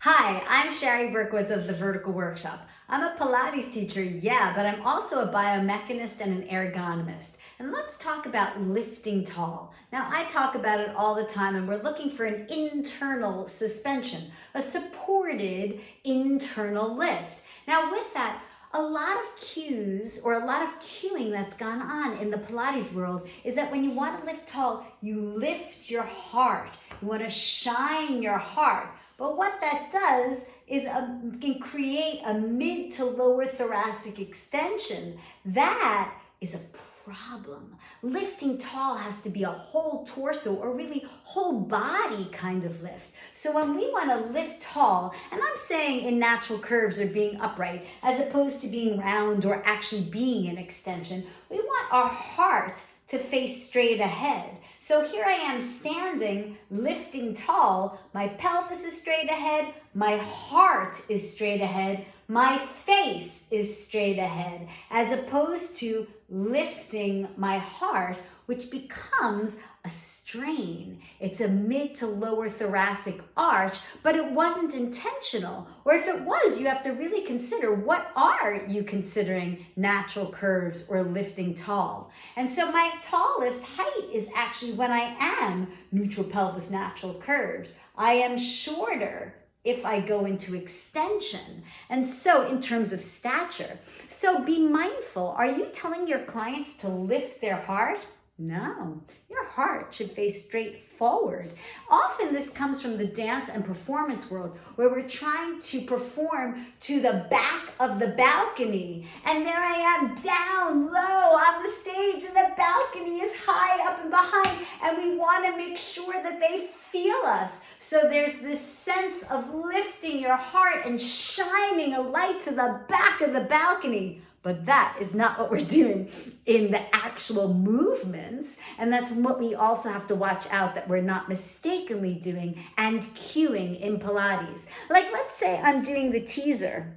Hi, I'm Shari Berkowitz of the Vertical Workshop. I'm a Pilates teacher, yeah, but I'm also a biomechanist and an ergonomist. And let's talk about lifting tall. Now, I talk about it all the time, and we're looking for an internal suspension, a supported internal lift. Now, with that, a lot of cues or a lot of cueing that's gone on in the Pilates world is that when you want to lift tall, you lift your heart. You want to shine your heart. But what that does is can create a mid to lower thoracic extension. That is a problem. Lifting tall has to be a whole torso or really whole body kind of lift. So when we want to lift tall, and I'm saying in natural curves or being upright as opposed to being round or actually being an extension, we want our heart to face straight ahead. So here I am standing, lifting tall. My pelvis is straight ahead. My heart is straight ahead. My face is straight ahead, as opposed to lifting my heart, which becomes a strain. It's a mid to lower thoracic arch, but it wasn't intentional. Or if it was, you have to really consider, what are you considering natural curves or lifting tall? And so my tallest height is actually when I am neutral pelvis natural curves. I am shorter if I go into extension. And so in terms of stature, so be mindful. Are you telling your clients to lift their heart? No, your heart should face straight forward. Often this comes from the dance and performance world, where we're trying to perform to the back of the balcony. And there I am down low on the stage, and the balcony is high up and behind, and we want to make sure that they feel us. So there's this sense of lifting your heart and shining a light to the back of the balcony. But that is not what we're doing in the actual movements. And that's what we also have to watch out that we're not mistakenly doing and cueing in Pilates. Like, let's say I'm doing the teaser.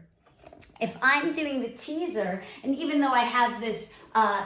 If I'm doing the teaser, and even though I have this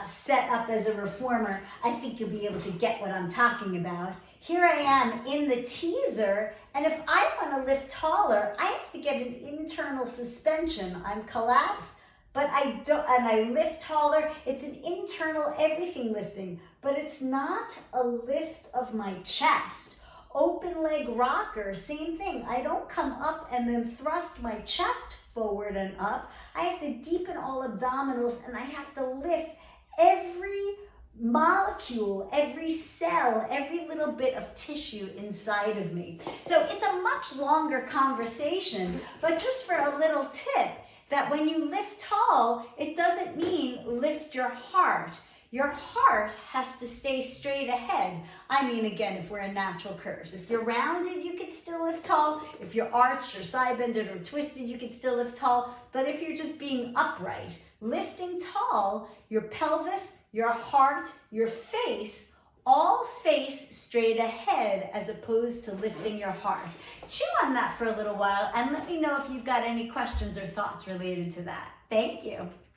set up as a reformer, I think you'll be able to get what I'm talking about. Here I am in the teaser, and if I want to lift taller, I have to get an internal suspension. I'm collapsed, but I don't, and I lift taller. It's an internal everything lifting, but it's not a lift of my chest. Open leg rocker, same thing. I don't come up and then thrust my chest forward and up. I have to deepen all abdominals, and I have to lift every molecule, every cell, every little bit of tissue inside of me. So it's a much longer conversation, but just for a little tip, that when you lift tall, it doesn't mean lift your heart. Your heart has to stay straight ahead. I mean, again, if we're in natural curves. If you're rounded, you can still lift tall. If you're arched or side-bended or twisted, you can still lift tall. But if you're just being upright, lifting tall, your pelvis, your heart, your face, all face straight ahead as opposed to lifting your heart. Chew on that for a little while and let me know if you've got any questions or thoughts related to that. Thank you.